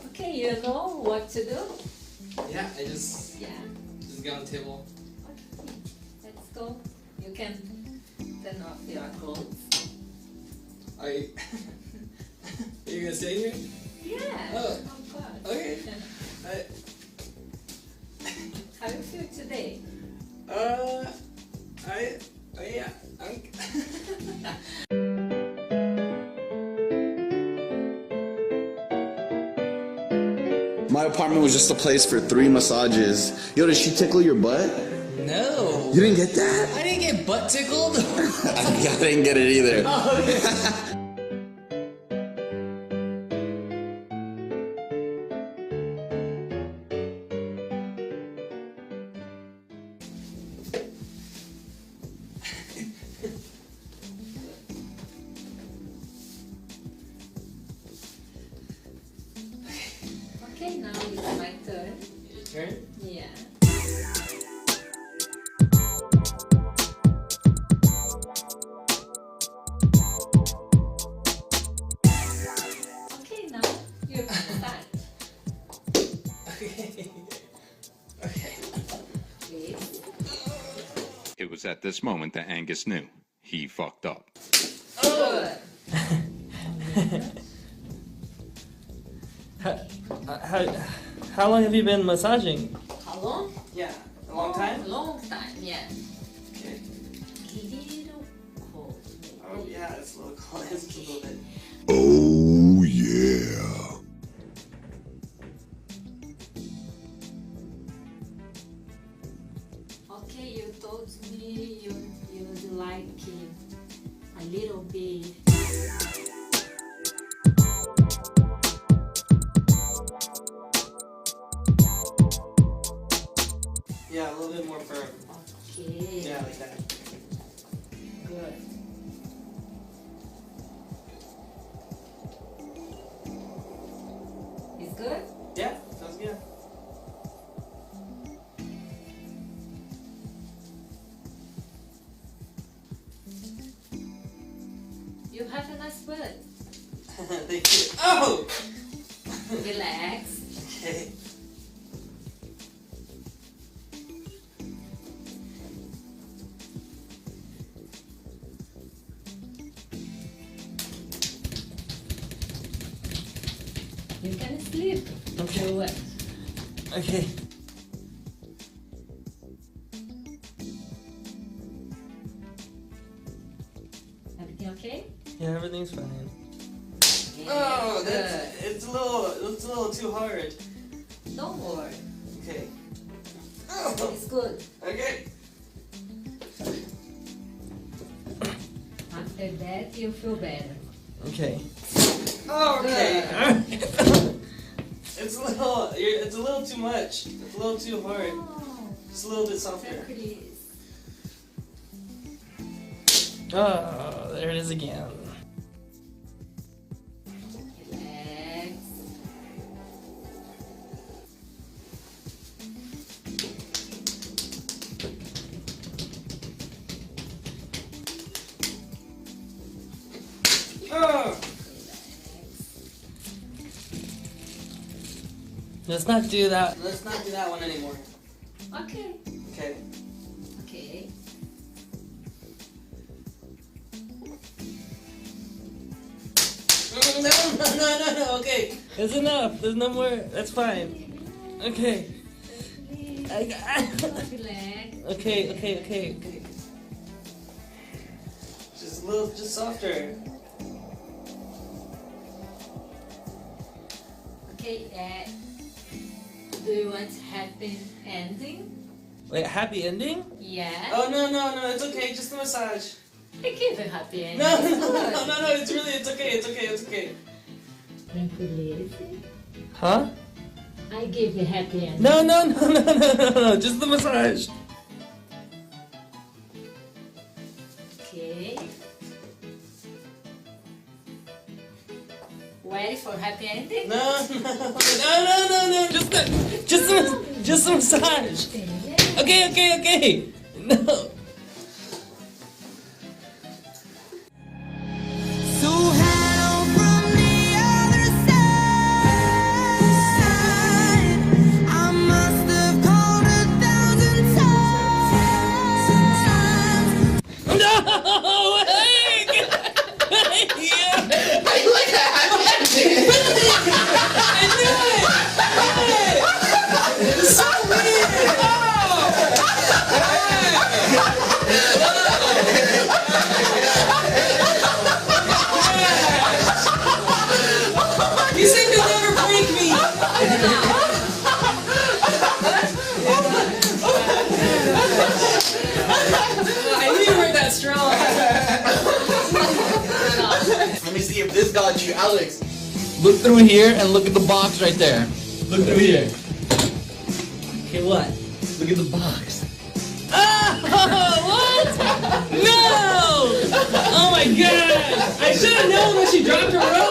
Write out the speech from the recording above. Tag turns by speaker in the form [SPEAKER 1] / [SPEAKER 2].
[SPEAKER 1] Okay, you know what to do?
[SPEAKER 2] Yeah, I just
[SPEAKER 1] Yeah.
[SPEAKER 2] get on the table.
[SPEAKER 1] Okay, let's go. You can turn off your clothes.
[SPEAKER 2] Are you gonna stay here?
[SPEAKER 1] Yeah,
[SPEAKER 2] Oh,
[SPEAKER 1] of course.
[SPEAKER 2] okay.
[SPEAKER 1] How you feel today?
[SPEAKER 2] Yeah,
[SPEAKER 3] My apartment was just a place for 3 massages. Yo, did she tickle your butt?
[SPEAKER 2] No.
[SPEAKER 3] You didn't get that?
[SPEAKER 2] I didn't get butt tickled.
[SPEAKER 3] I didn't get it either.
[SPEAKER 1] Okay, now it's my turn.
[SPEAKER 2] Your turn.
[SPEAKER 1] Yeah. Okay, now you can start.
[SPEAKER 2] Okay. Okay.
[SPEAKER 1] Please.
[SPEAKER 4] It was at this moment that Angus knew he fucked up.
[SPEAKER 1] Good.
[SPEAKER 5] How long have you been massaging?
[SPEAKER 1] How long?
[SPEAKER 2] Yeah. A long time.
[SPEAKER 1] Long time, yeah.
[SPEAKER 2] Okay.
[SPEAKER 1] Little cold.
[SPEAKER 2] Oh yeah, it's a little cold. It's a little bit.
[SPEAKER 3] Oh, yeah.
[SPEAKER 1] Okay, you told me you'd like a little bit.
[SPEAKER 2] Yeah, a little bit more firm.
[SPEAKER 1] Okay.
[SPEAKER 2] Yeah, like that.
[SPEAKER 1] Good. It's good?
[SPEAKER 2] Yeah, sounds good.
[SPEAKER 1] You have a nice butt.
[SPEAKER 2] Thank you. Oh.
[SPEAKER 1] Relax.
[SPEAKER 2] Okay.
[SPEAKER 1] You can sleep.
[SPEAKER 5] Okay.
[SPEAKER 1] Do it.
[SPEAKER 5] Okay.
[SPEAKER 1] Everything okay?
[SPEAKER 5] Yeah, everything's fine.
[SPEAKER 2] Oh,
[SPEAKER 1] Good.
[SPEAKER 2] it's a little too hard.
[SPEAKER 1] Don't worry.
[SPEAKER 2] Okay. Oh.
[SPEAKER 1] It's good.
[SPEAKER 2] Okay.
[SPEAKER 1] After that, you feel better.
[SPEAKER 5] Okay.
[SPEAKER 2] Okay.
[SPEAKER 1] Good.
[SPEAKER 2] It's a little too much. It's a little too hard.
[SPEAKER 1] Oh,
[SPEAKER 2] Just a little bit softer.
[SPEAKER 1] please.
[SPEAKER 5] Oh, there it is again.
[SPEAKER 1] Relax.
[SPEAKER 2] Oh.
[SPEAKER 5] Let's not do that.
[SPEAKER 2] Let's not do that one anymore.
[SPEAKER 1] Okay.
[SPEAKER 2] Okay.
[SPEAKER 1] Okay.
[SPEAKER 2] No. Okay.
[SPEAKER 5] It's enough. There's no more. That's fine. Okay.
[SPEAKER 1] Relax.
[SPEAKER 5] Okay.
[SPEAKER 2] Just softer.
[SPEAKER 1] Okay. Do you want happy ending?
[SPEAKER 5] Wait, happy ending?
[SPEAKER 1] Yeah.
[SPEAKER 2] Oh no, it's okay. Just a massage.
[SPEAKER 1] I give a happy ending.
[SPEAKER 2] No,
[SPEAKER 1] It's good.
[SPEAKER 2] it's okay.
[SPEAKER 1] Tranquility.
[SPEAKER 5] Huh?
[SPEAKER 1] I give a happy ending.
[SPEAKER 5] No. Just the massage.
[SPEAKER 1] Okay. Ready for happy ending?
[SPEAKER 2] No.
[SPEAKER 5] Just a massage. Okay. No.
[SPEAKER 2] that strong.
[SPEAKER 6] Let me see if this got you, Alex.
[SPEAKER 5] Look through here and look at the box right there. Look through here. Okay, what? Look at the box. Oh, what? No! Oh my god! I should have known when she dropped her rope.